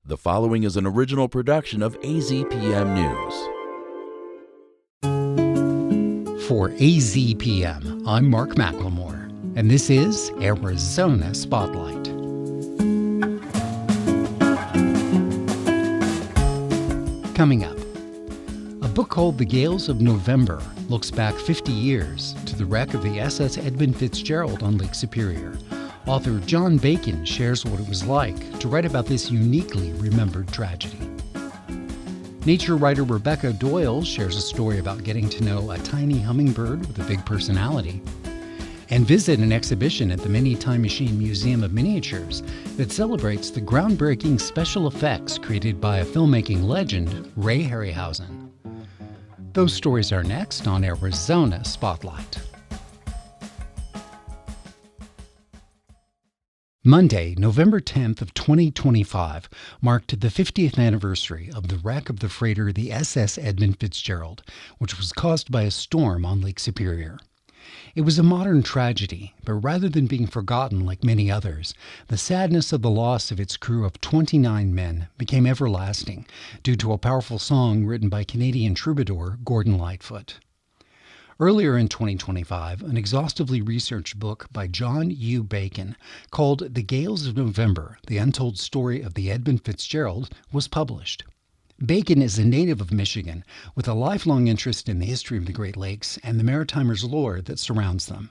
The following is an original production of AZPM News. For AZPM, I'm Mark McLemore, and this is Arizona Spotlight. Coming up, a book called The Gales of November looks back 50 years to the wreck of the SS Edmund Fitzgerald on Lake Superior. Author John Bacon shares what it was like to write about this uniquely remembered tragedy. Nature writer Rebecca Doyle shares a story about getting to know a tiny hummingbird with a big personality. And visit an exhibition at the Mini Time Machine Museum of Miniatures that celebrates the groundbreaking special effects created by a filmmaking legend, Ray Harryhausen. Those stories are next on Arizona Spotlight. Monday, November 10th of 2025, marked the 50th anniversary of the wreck of the freighter the SS Edmund Fitzgerald, which was caused by a storm on Lake Superior. It was a modern tragedy, but rather than being forgotten like many others, the sadness of the loss of its crew of 29 men became everlasting due to a powerful song written by Canadian troubadour Gordon Lightfoot. Earlier in 2025, an exhaustively researched book by John U. Bacon called The Gales of November, The Untold Story of the Edmund Fitzgerald was published. Bacon is a native of Michigan with a lifelong interest in the history of the Great Lakes and the Maritimers' lore that surrounds them.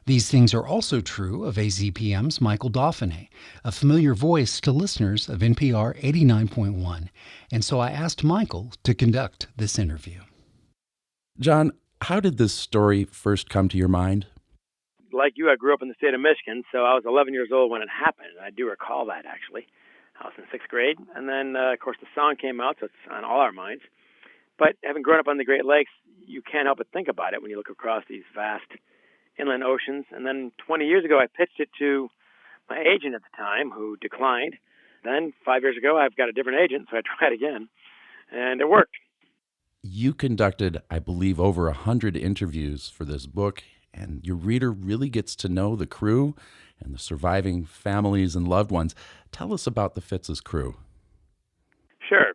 These things are also true of AZPM's Michael Dauphiné, a familiar voice to listeners of NPR 89.1, and so I asked Michael to conduct this interview. John, how did this story first come to your mind? Like you, I grew up in the state of Michigan, so I was 11 years old when it happened. I do recall that, actually. I was in sixth grade, and then, of course, the song came out, so it's on all our minds. But having grown up on the Great Lakes, you can't help but think about it when you look across these vast inland oceans. And then 20 years ago, I pitched it to my agent at the time, who declined. Then 5 years ago, I've got a different agent, so I tried again, and it worked. You conducted, I believe, over 100 interviews for this book, and your reader really gets to know the crew and the surviving families and loved ones. Tell us about the Fitz's crew. Sure.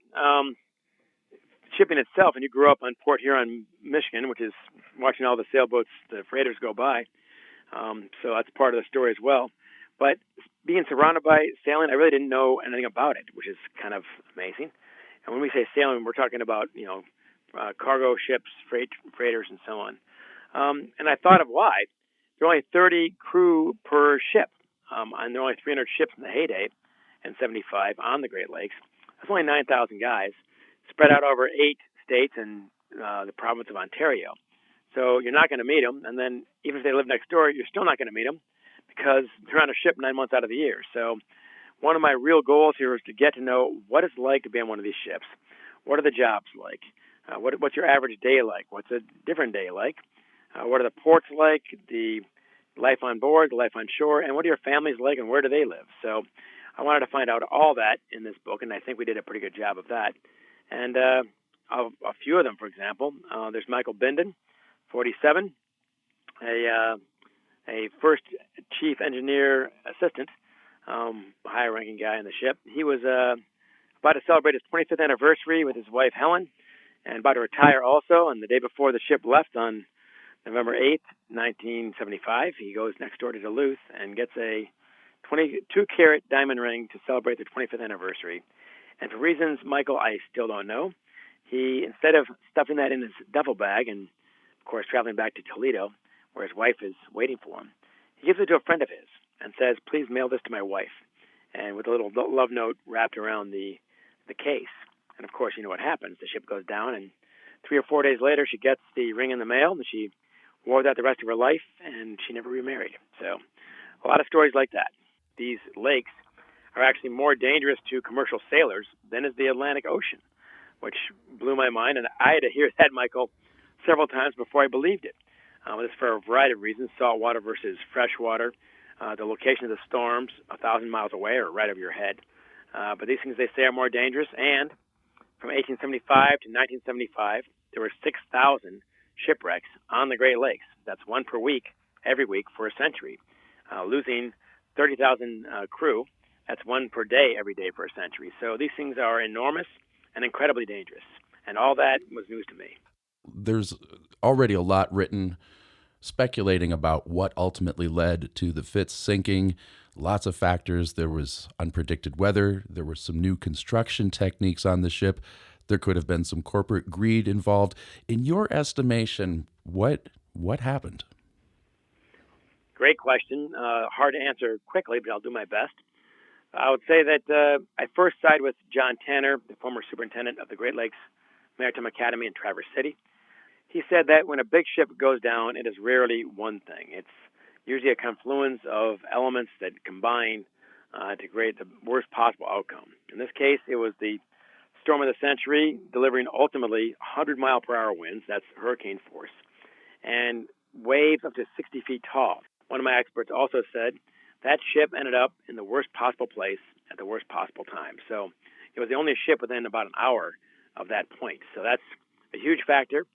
Shipping itself, and you grew up on Port Huron, Michigan, which is watching all the sailboats, the freighters go by. So that's part of the story as well. But being surrounded by sailing, I really didn't know anything about it, which is kind of amazing. And when we say sailing, we're talking about, cargo ships, freighters, and so on. And I thought of why. There are only 30 crew per ship, and there were only 300 ships in the heyday in 75 on the Great Lakes. That's only 9,000 guys spread out over 8 states and the province of Ontario. So you're not going to meet them, and then even if they live next door, you're still not going to meet them because they're on a ship 9 months out of the year. So one of my real goals here is to get to know what it's like to be on one of these ships. What are the jobs like? What's your average day like? What's a different day like? What are the ports like? The life on board, the life on shore, and what are your families like, and where do they live? So I wanted to find out all that in this book, and I think we did a pretty good job of that. And a few of them, for example, there's Michael Binden, 47, a first chief engineer assistant, higher-ranking guy on the ship. He was about to celebrate his 25th anniversary with his wife, Helen, and about to retire also. And the day before the ship left on November 8th, 1975, he goes next door to Duluth and gets a 22-carat diamond ring to celebrate their 25th anniversary. And for reasons, Michael, I still don't know, he, instead of stuffing that in his duffel bag and, of course, traveling back to Toledo, where his wife is waiting for him, he gives it to a friend of his and says, "Please mail this to my wife," and with a little love note wrapped around the case. And, of course, you know what happens. The ship goes down, and 3 or 4 days later, she gets the ring in the mail, and she wore that the rest of her life, and she never remarried. So a lot of stories like that. These lakes are actually more dangerous to commercial sailors than is the Atlantic Ocean, which blew my mind. And I had to hear that, Michael, several times before I believed it. This is for a variety of reasons: saltwater versus freshwater, the location of the storms 1,000 miles away or right over your head. But these things, they say, are more dangerous. And from 1875 to 1975, there were 6,000 shipwrecks on the Great Lakes. That's one per week, every week for a century, losing 30,000 crew That's one per day every day for a century. So these things are enormous and incredibly dangerous. And all that was news to me. There's already a lot written speculating about what ultimately led to the Fitz sinking. Lots of factors. There was unpredicted weather. There were some new construction techniques on the ship. There could have been some corporate greed involved. In your estimation, what happened? Great question. Hard to answer quickly, but I'll do my best. I would say that I first side with John Tanner, the former superintendent of the Great Lakes Maritime Academy in Traverse City. He said that when a big ship goes down, it is rarely one thing. It's usually a confluence of elements that combine to create the worst possible outcome. In this case, it was the storm of the century, delivering ultimately 100-mile-per-hour winds, that's hurricane force, and waves up to 60 feet tall. One of my experts also said that ship ended up in the worst possible place at the worst possible time. So it was the only ship within about an hour of that point. So that's a huge factor.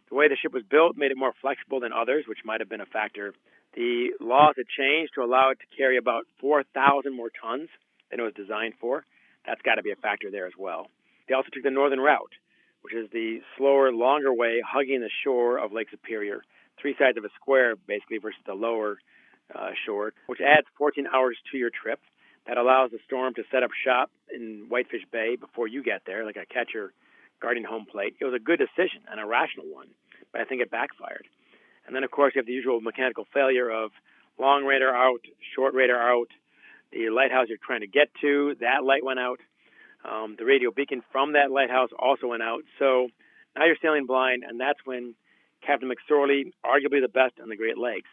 The way the ship was built made it more flexible than others, which might have been a factor. The laws had changed to allow it to carry about 4,000 more tons than it was designed for. That's got to be a factor there as well. They also took the northern route, which is the slower, longer way hugging the shore of Lake Superior, three sides of a square basically versus the lower shore, which adds 14 hours to your trip. That allows the storm to set up shop in Whitefish Bay before you get there, like a catcher guarding home plate. It was a good decision and a rational one, but I think it backfired. And then, of course, you have the usual mechanical failure of long radar out, short radar out, the lighthouse you're trying to get to, that light went out. The radio beacon from that lighthouse also went out. So now you're sailing blind, and that's when Captain McSorley, arguably the best on the Great Lakes,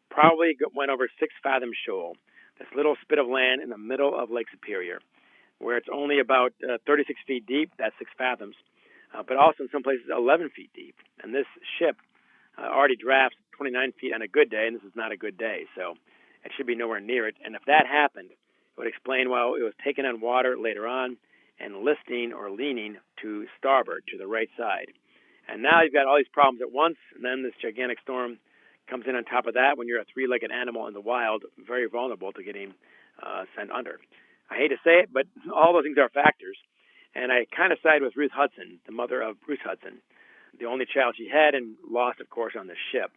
probably went over 6 Fathom Shoal, this little spit of land in the middle of Lake Superior, where it's only about 36 feet deep, that's 6 fathoms, but also in some places 11 feet deep. And this ship already drafts 29 feet on a good day, and this is not a good day, so it should be nowhere near it. And if that happened, it would explain why it was taken on water later on and listing or leaning to starboard, to the right side. And now you've got all these problems at once, and then this gigantic storm comes in on top of that when you're a three-legged animal in the wild, very vulnerable to getting sent under. I hate to say it, but all those things are factors. And I kind of side with Ruth Hudson, the mother of Bruce Hudson, the only child she had and lost, of course, on the ship.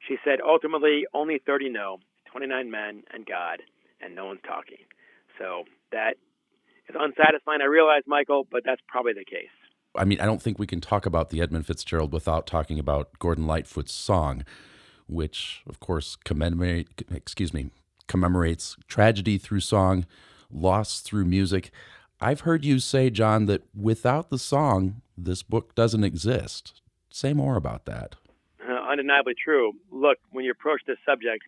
She said, ultimately, only 30 know, 29 men and God, and no one's talking. So that is unsatisfying, I realize, Michael, but that's probably the case. I mean, I don't think we can talk about the Edmund Fitzgerald without talking about Gordon Lightfoot's song, which, of course, commemorates tragedy through song, loss through music. I've heard you say, John, that without the song, this book doesn't exist. Say more about that. Undeniably true. Look, when you approach this subject,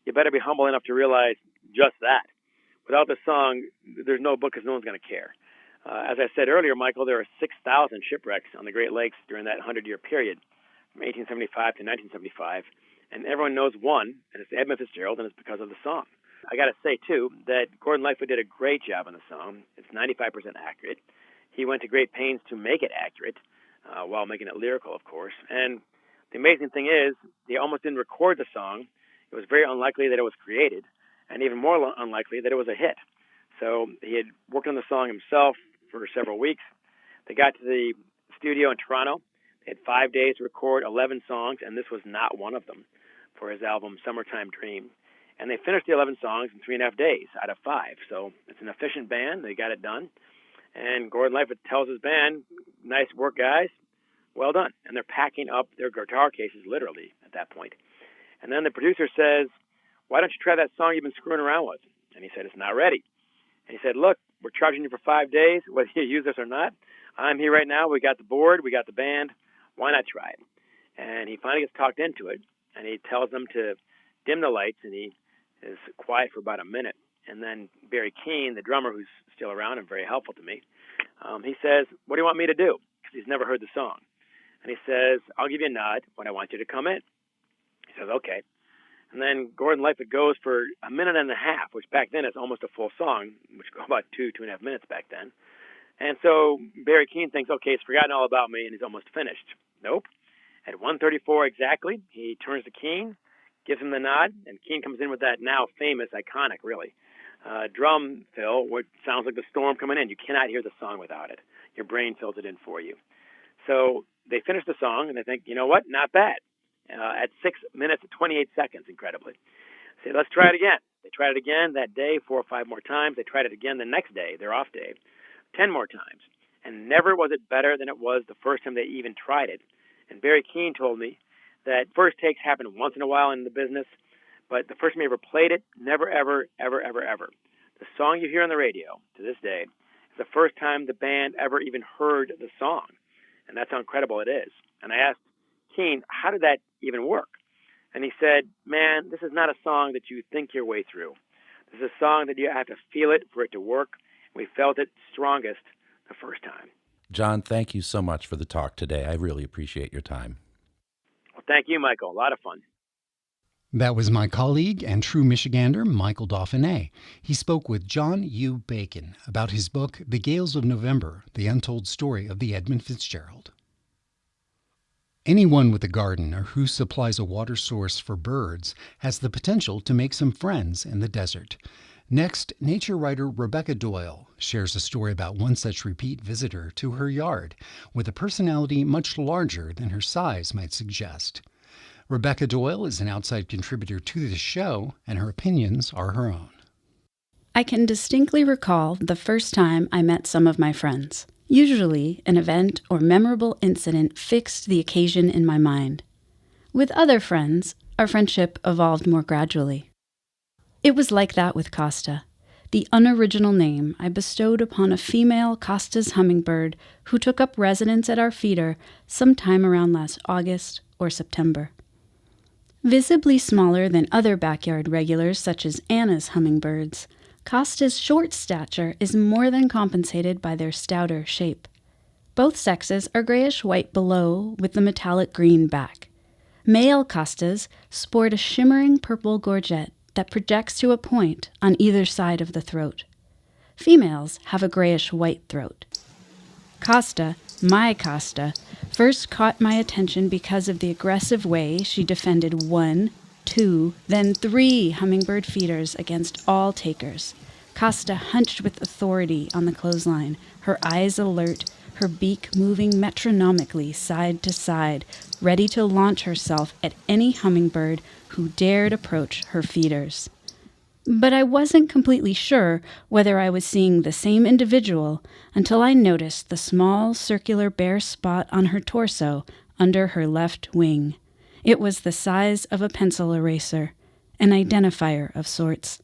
you better be humble enough to realize just that. Without the song, there's no book because no one's going to care. As I said earlier, Michael, there are 6,000 shipwrecks on the Great Lakes during that 100-year period, from 1875 to 1975, and everyone knows one, and it's Edmund Fitzgerald, and it's because of the song. I got to say, too, that Gordon Lightfoot did a great job on the song. It's 95% accurate. He went to great pains to make it accurate, while making it lyrical, of course. And the amazing thing is, he almost didn't record the song. It was very unlikely that it was created, and even more unlikely that it was a hit. So he had worked on the song himself for several weeks. They got to the studio in Toronto. They had 5 days to record 11 songs, and this was not one of them for his album Summertime Dream. And they finished the 11 songs in 3.5 days out of 5. So it's an efficient band. They got it done. And Gordon Lightfoot tells his band, nice work, guys. Well done. And they're packing up their guitar cases literally at that point. And then the producer says, why don't you try that song you've been screwing around with? And he said, it's not ready. And he said, look, we're charging you for 5 days, whether you use this or not. I'm here right now. We got the board. We got the band. Why not try it? And he finally gets talked into it. And he tells them to dim the lights. And he is quiet for about a minute. And then Barry Keane, the drummer who's still around and very helpful to me, he says, what do you want me to do? Because he's never heard the song. And he says, I'll give you a nod when I want you to come in. He says, okay. And then Gordon Lightfoot goes for a minute and a half, which back then is almost a full song, which go about 2.5 minutes back then. And so Barry Keane thinks, okay, he's forgotten all about me and he's almost finished. Nope. At 1:34 exactly, he turns to Keane, gives him the nod, and Keane comes in with that now famous, iconic, really, drum fill, which sounds like the storm coming in. You cannot hear the song without it. Your brain fills it in for you. So they finish the song, and they think, you know what, not bad. At 6 minutes and 28 seconds, incredibly. Say, let's try it again. They tried it again that day 4 or 5 more times. They tried it again the next day, their off day, 10 more times. And never was it better than it was the first time they even tried it. And Barry Keane told me that first takes happen once in a while in the business, but the first time he ever played it, never, ever, ever, ever, ever. The song you hear on the radio to this day is the first time the band ever even heard the song. And that's how incredible it is. And I asked Keane, how did that even work? And he said, man, this is not a song that you think your way through. This is a song that you have to feel it for it to work. We felt it strongest the first time. John, thank you so much for the talk today. I really appreciate your time. Well, thank you, Michael. A lot of fun. That was my colleague and true Michigander, Michael Dauphiné. He spoke with John U. Bacon about his book, The Gales of November, The Untold Story of the Edmund Fitzgerald. Anyone with a garden or who supplies a water source for birds has the potential to make some friends in the desert. Next, nature writer Rebecca Doyle shares a story about one such repeat visitor to her yard with a personality much larger than her size might suggest. Rebecca Doyle is an outside contributor to the show, and her opinions are her own. I can distinctly recall the first time I met some of my friends. Usually, an event or memorable incident fixed the occasion in my mind. With other friends, our friendship evolved more gradually. It was like that with Costa, the unoriginal name I bestowed upon a female Costa's hummingbird who took up residence at our feeder sometime around last August or September. Visibly smaller than other backyard regulars such as Anna's hummingbirds, Costa's short stature is more than compensated by their stouter shape. Both sexes are grayish-white below with the metallic green back. Male Costas sport a shimmering purple gorget that projects to a point on either side of the throat. Females have a grayish-white throat. Costa, my Costa, first caught my attention because of the aggressive way she defended 1, 2, then 3 hummingbird feeders against all takers. Costa hunched with authority on the clothesline, her eyes alert, her beak moving metronomically side to side, ready to launch herself at any hummingbird who dared approach her feeders. But I wasn't completely sure whether I was seeing the same individual until I noticed the small circular bare spot on her torso under her left wing. It was the size of a pencil eraser, an identifier of sorts.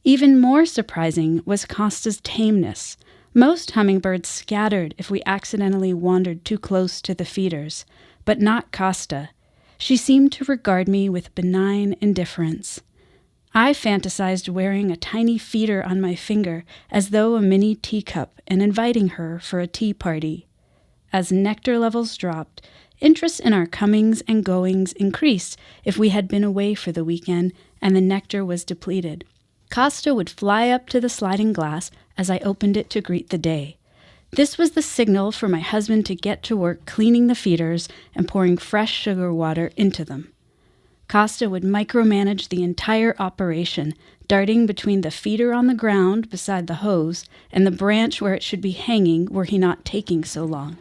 Even more surprising was Costa's tameness. Most hummingbirds scattered if we accidentally wandered too close to the feeders, but not Costa. She seemed to regard me with benign indifference. I fantasized wearing a tiny feeder on my finger as though a mini teacup and inviting her for a tea party. As nectar levels dropped, interest in our comings and goings increased if we had been away for the weekend and the nectar was depleted. Costa would fly up to the sliding glass as I opened it to greet the day. This was the signal for my husband to get to work cleaning the feeders and pouring fresh sugar water into them. Costa would micromanage the entire operation, darting between the feeder on the ground beside the hose and the branch where it should be hanging were he not taking so long.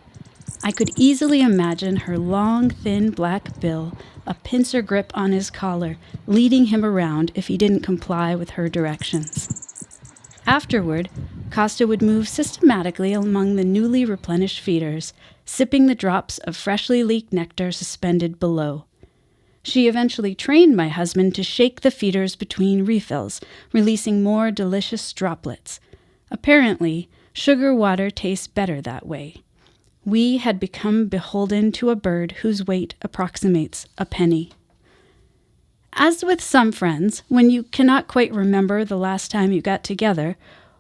I could easily imagine her long, thin black bill, a pincer grip on his collar, leading him around if he didn't comply with her directions. Afterward, Costa would move systematically among the newly replenished feeders, sipping the drops of freshly leaked nectar suspended below. She eventually trained my husband to shake the feeders between refills, releasing more delicious droplets. Apparently, sugar water tastes better that way. We had become beholden to a bird whose weight approximates a penny. As with some friends, when you cannot quite remember the last time you got together,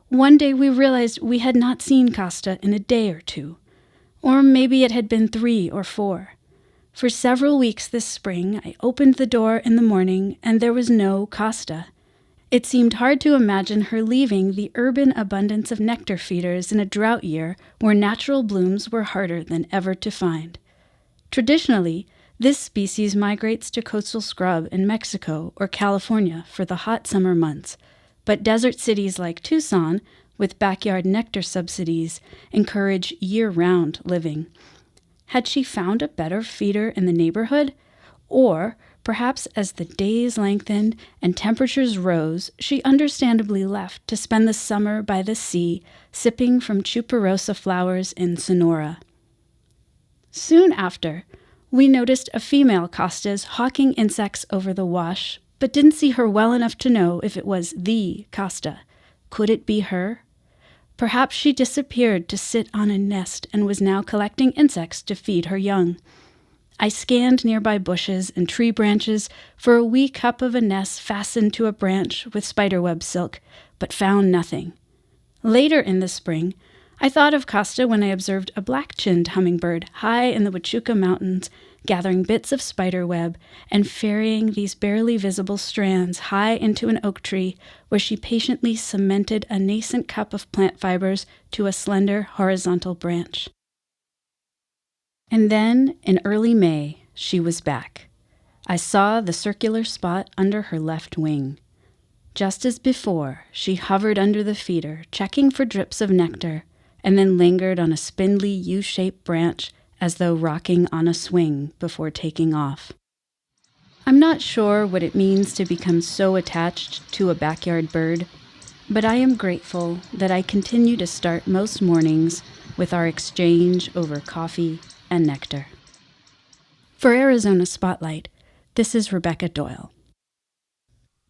one day we realized we had not seen Costa in a day or two. Or maybe it had been 3 or 4. For several weeks this spring, I opened the door in the morning and there was no Costa. It seemed hard to imagine her leaving the urban abundance of nectar feeders in a drought year where natural blooms were harder than ever to find. Traditionally, this species migrates to coastal scrub in Mexico or California for the hot summer months, But desert cities like Tucson, with backyard nectar subsidies, encourage year-round living. Had she found a better feeder in the neighborhood? Or, perhaps as the days lengthened and temperatures rose, she understandably left to spend the summer by the sea, sipping from tuberosa flowers in Sonora. Soon after, we noticed a female costas hawking insects over the wash, but didn't see her well enough to know if it was the costa. Could it be her? Perhaps she disappeared to sit on a nest and was now collecting insects to feed her young. I scanned nearby bushes and tree branches for a wee cup of a nest fastened to a branch with spiderweb silk, but found nothing. Later in the spring, I thought of Costa when I observed a black-chinned hummingbird high in the Huachuca Mountains, gathering bits of spiderweb and ferrying these barely visible strands high into an oak tree where she patiently cemented a nascent cup of plant fibers to a slender horizontal branch. And then, in early May, she was back. I saw the circular spot under her left wing. Just as before, she hovered under the feeder, checking for drips of nectar, and then lingered on a spindly U-shaped branch as though rocking on a swing before taking off. I'm not sure what it means to become so attached to a backyard bird, but I am grateful that I continue to start most mornings with our exchange over coffee and nectar. For Arizona Spotlight, this is Rebecca Doyle.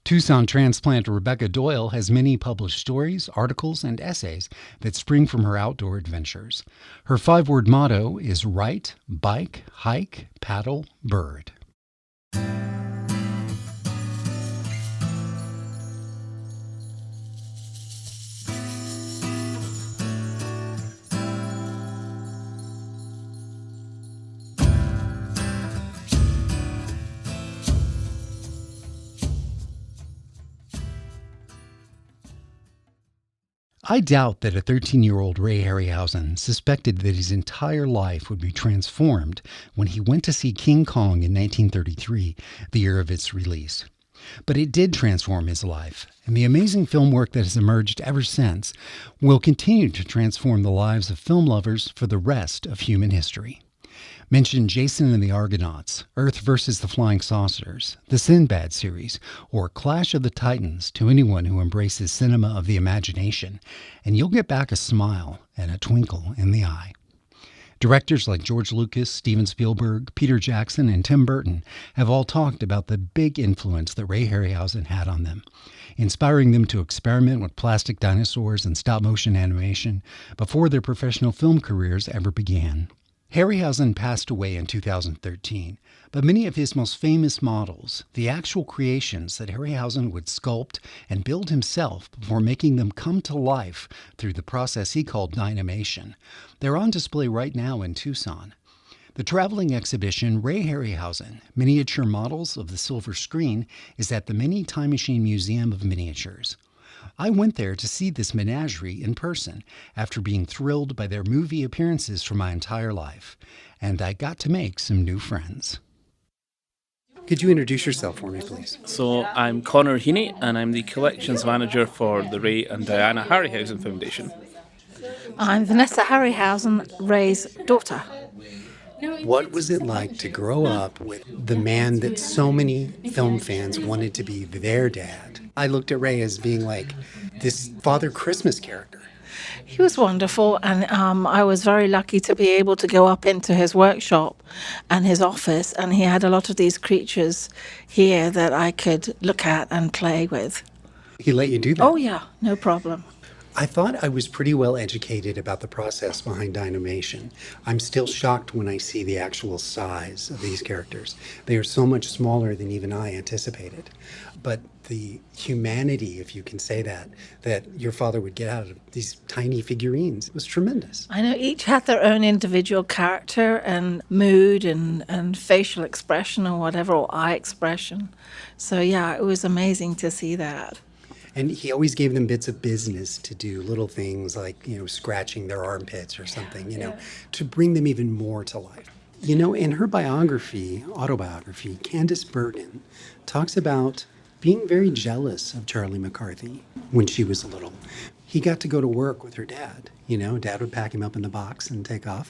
Tucson transplant Rebecca Doyle has many published stories, articles, and essays that spring from her outdoor adventures. Her 5-word motto is write, bike, hike, paddle, bird. I doubt that a 13-year-old Ray Harryhausen suspected that his entire life would be transformed when he went to see King Kong in 1933, the year of its release. But it did transform his life, and the amazing film work that has emerged ever since will continue to transform the lives of film lovers for the rest of human history. Mention Jason and the Argonauts, Earth vs. the Flying Saucers, the Sinbad series, or Clash of the Titans to anyone who embraces cinema of the imagination, and you'll get back a smile and a twinkle in the eye. Directors like George Lucas, Steven Spielberg, Peter Jackson, and Tim Burton have all talked about the big influence that Ray Harryhausen had on them, inspiring them to experiment with plastic dinosaurs and stop-motion animation before their professional film careers ever began. Harryhausen passed away in 2013, but many of his most famous models, the actual creations that Harryhausen would sculpt and build himself before making them come to life through the process he called dynamation, they're on display right now in Tucson. The traveling exhibition Ray Harryhausen, Miniature Models of the Silver Screen, is at the Mini Time Machine Museum of Miniatures. I went there to see this menagerie in person after being thrilled by their movie appearances for my entire life, and I got to make some new friends. Could you introduce yourself for me, please? So I'm Connor Heaney, and I'm the collections manager for the Ray and Diana Harryhausen Foundation. I'm Vanessa Harryhausen, Ray's daughter. What was it like to grow up with the man that so many film fans wanted to be their dad? I looked at Ray as being like this Father Christmas character. He was wonderful, and I was very lucky to be able to go up into his workshop and his office, and he had a lot of these creatures here that I could look at and play with. He let you do that? Oh, yeah, no problem. I thought I was pretty well educated about the process behind dynamation. I'm still shocked when I see the actual size of these characters. They are so much smaller than even I anticipated. But the humanity, if you can say that your father would get out of these tiny figurines was tremendous. I know each had their own individual character and mood and facial expression or whatever, or eye expression. So yeah, it was amazing to see that. And he always gave them bits of business to do, little things like, scratching their armpits or something, to bring them even more to life. In her autobiography, Candace Bergen talks about being very jealous of Charlie McCarthy when she was little. He got to go to work with her dad. You know, Dad would pack him up in the box and take off.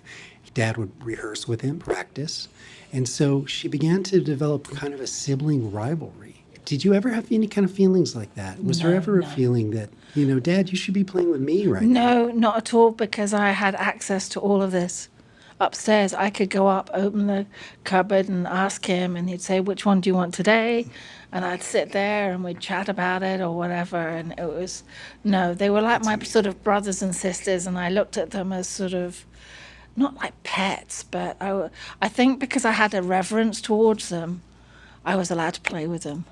Dad would rehearse with him, practice. And so she began to develop kind of a sibling rivalry. Did you ever have any kind of feelings like that? Was there ever a feeling that, you know, Dad, you should be playing with me right now? No, not at all, because I had access to all of this upstairs. I could go up, open the cupboard and ask him, and he'd say, which one do you want today? And I'd sit there and we'd chat about it or whatever. And it was, no, they were like my sort of brothers and sisters, and I looked at them as sort of, not like pets, but I think because I had a reverence towards them, I was allowed to play with them.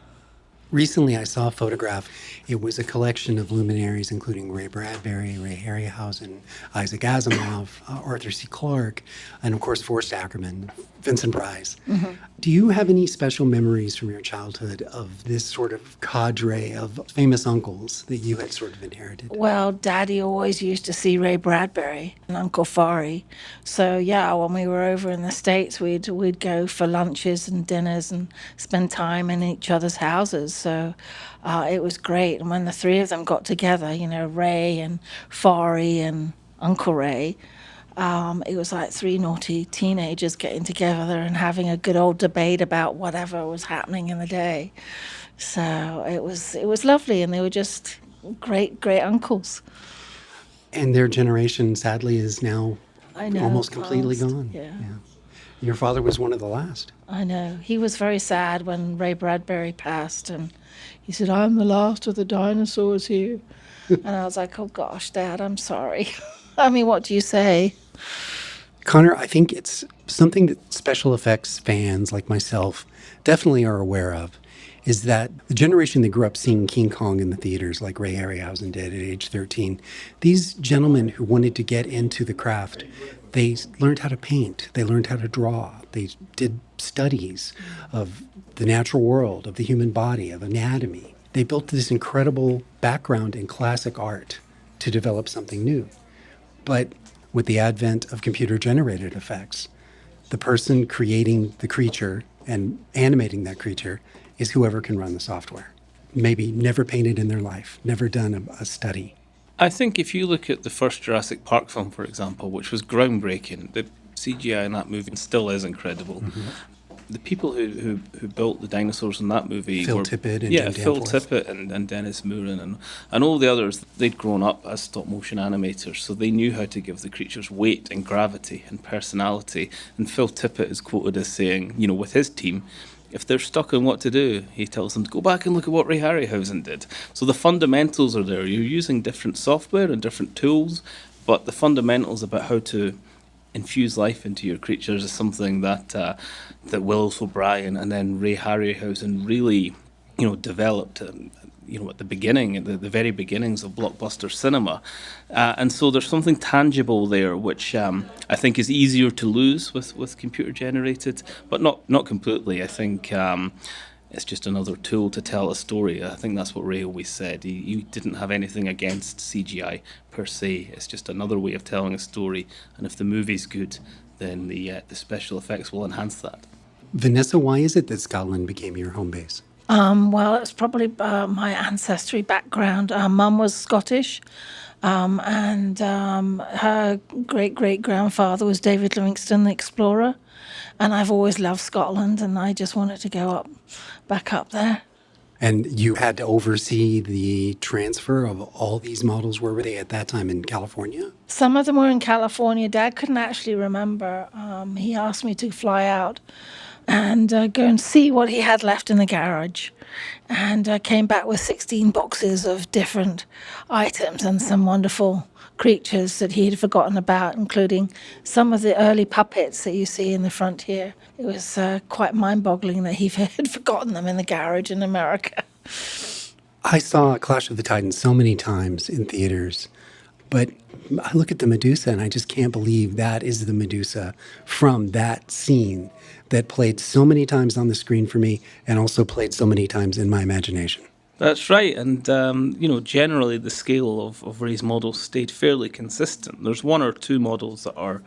Recently, I saw a photograph. It was a collection of luminaries, including Ray Bradbury, Ray Harryhausen, Isaac Asimov, Arthur C. Clarke, and of course, Forrest Ackerman, Vincent Price. Mm-hmm. Do you have any special memories from your childhood of this sort of cadre of famous uncles that you had sort of inherited? Well, Daddy always used to see Ray Bradbury and Uncle Fari. So, yeah, when we were over in the States, we'd go for lunches and dinners and spend time in each other's houses. So it was great. And when the three of them got together, you know, Ray and Fari and Uncle Ray, it was like three naughty teenagers getting together and having a good old debate about whatever was happening in the day. So it was lovely, and they were just great uncles. And their generation, sadly, is now almost completely gone. Yeah. Your father was one of the last. I know. He was very sad when Ray Bradbury passed, and he said, I'm the last of the dinosaurs here. And I was like, oh gosh, Dad, I'm sorry. I mean, what do you say? Connor, I think it's something that special effects fans like myself definitely are aware of, is that the generation that grew up seeing King Kong in the theaters, like Ray Harryhausen did at age 13, these gentlemen who wanted to get into the craft, they learned how to paint, they learned how to draw, they did studies of the natural world, of the human body, of anatomy. They built this incredible background in classic art to develop something new. But with the advent of computer-generated effects, the person creating the creature and animating that creature is whoever can run the software. Maybe never painted in their life, never done a study. I think if you look at the first Jurassic Park film, for example, which was groundbreaking, the CGI in that movie still is incredible. Mm-hmm. The people who built the dinosaurs in that movie Phil were Tippett and Phil Tippett and Dennis Muren and all the others. They'd grown up as stop motion animators, so they knew how to give the creatures weight and gravity and personality. And Phil Tippett is quoted as saying, you know, with his team, if they're stuck on what to do, he tells them to go back and look at what Ray Harryhausen did. So the fundamentals are there. You're using different software and different tools, but the fundamentals about how to infuse life into your creatures is something that that Willis O'Brien and then Ray Harryhausen really, you know, developed. You know, at the beginning, at the very beginnings of blockbuster cinema, and so there's something tangible there, which I think is easier to lose with computer generated, but not completely. I think it's just another tool to tell a story. I think that's what Ray always said. He didn't have anything against CGI per se. It's just another way of telling a story, and if the movie's good, then the special effects will enhance that. Vanessa, why is it that Scotland became your home base? Well, it's probably my ancestry background. Mum was Scottish, and her great-great-grandfather was David Livingstone, the explorer. And I've always loved Scotland, and I just wanted to go back up there. And you had to oversee the transfer of all these models. Where were they at that time, in California? Some of them were in California. Dad couldn't actually remember. He asked me to fly out and go and see what he had left in the garage. And I came back with 16 boxes of different items and some wonderful creatures that he had forgotten about, including some of the early puppets that you see in the front here. It was quite mind-boggling that he had forgotten them in the garage in America. I saw Clash of the Titans so many times in theaters, but I look at the Medusa and I just can't believe that is the Medusa from that scene that played so many times on the screen for me and also played so many times in my imagination. That's right, and you know, generally the scale of Ray's models stayed fairly consistent. There's one or two models that are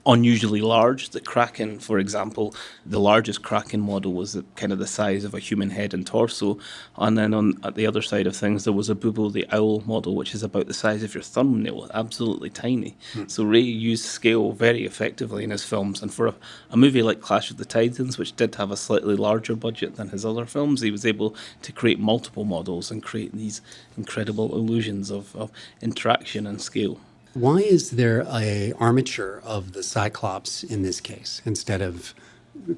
unusually large. The kraken, for example, the largest kraken model was kind of the size of a human head and torso. And then at the other side of things, there was a Bubo the owl model, which is about the size of your thumbnail, absolutely tiny. So Ray used scale very effectively in his films. And for a movie like Clash of the Titans, which did have a slightly larger budget than his other films, he was able to create multiple models and create these incredible illusions of interaction and scale. Why is there a armature of the Cyclops in this case instead of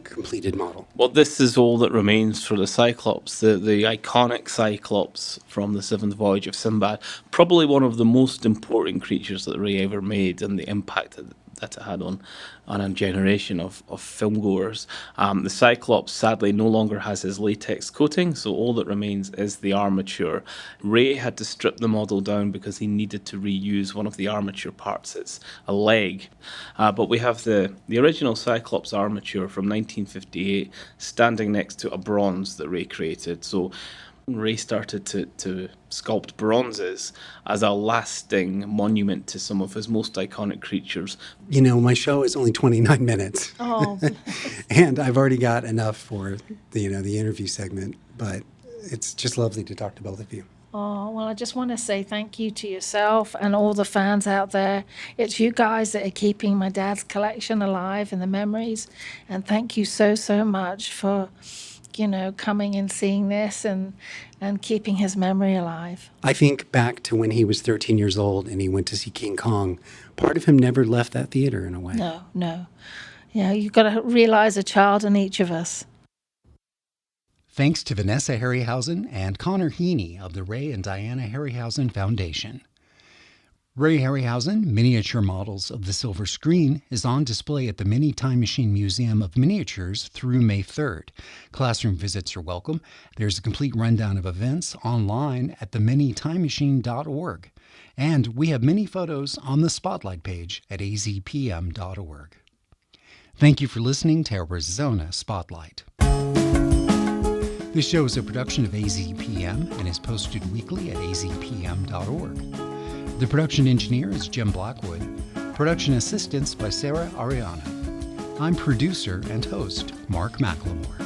completed model? Well, this is all that remains for the Cyclops, the iconic Cyclops from the Seventh Voyage of Sinbad. Probably one of the most important creatures that Ray ever made, and the impact that it had on a generation of filmgoers. The Cyclops sadly no longer has his latex coating, so all that remains is the armature. Ray had to strip the model down because he needed to reuse one of the armature parts. It's a leg. But we have the original Cyclops armature from 1958 standing next to a bronze that Ray created. So Ray started to sculpt bronzes as a lasting monument to some of his most iconic creatures. You know, my show is only 29 minutes. Oh, And I've already got enough for the interview segment, but it's just lovely to talk to both of you. Oh, well, I just want to say thank you to yourself and all the fans out there. It's you guys that are keeping my dad's collection alive and the memories. And thank you so, so much for, coming and seeing this and keeping his memory alive. I think back to when he was 13 years old and he went to see King Kong. Part of him never left that theater in a way. No. You've got to realize a child in each of us. Thanks to Vanessa Harryhausen and Connor Heaney of the Ray and Diana Harryhausen Foundation. Ray Harryhausen, Miniature Models of the Silver Screen, is on display at the Mini Time Machine Museum of Miniatures through May 3rd. Classroom visits are welcome. There's a complete rundown of events online at theminitimemachine.org. And we have many photos on the Spotlight page at azpm.org. Thank you for listening to Arizona Spotlight. This show is a production of AZPM and is posted weekly at azpm.org. The production engineer is Jim Blackwood. Production assistance by Sarah Ariana. I'm producer and host Mark McLemore.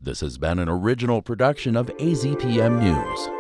This has been an original production of AZPM News.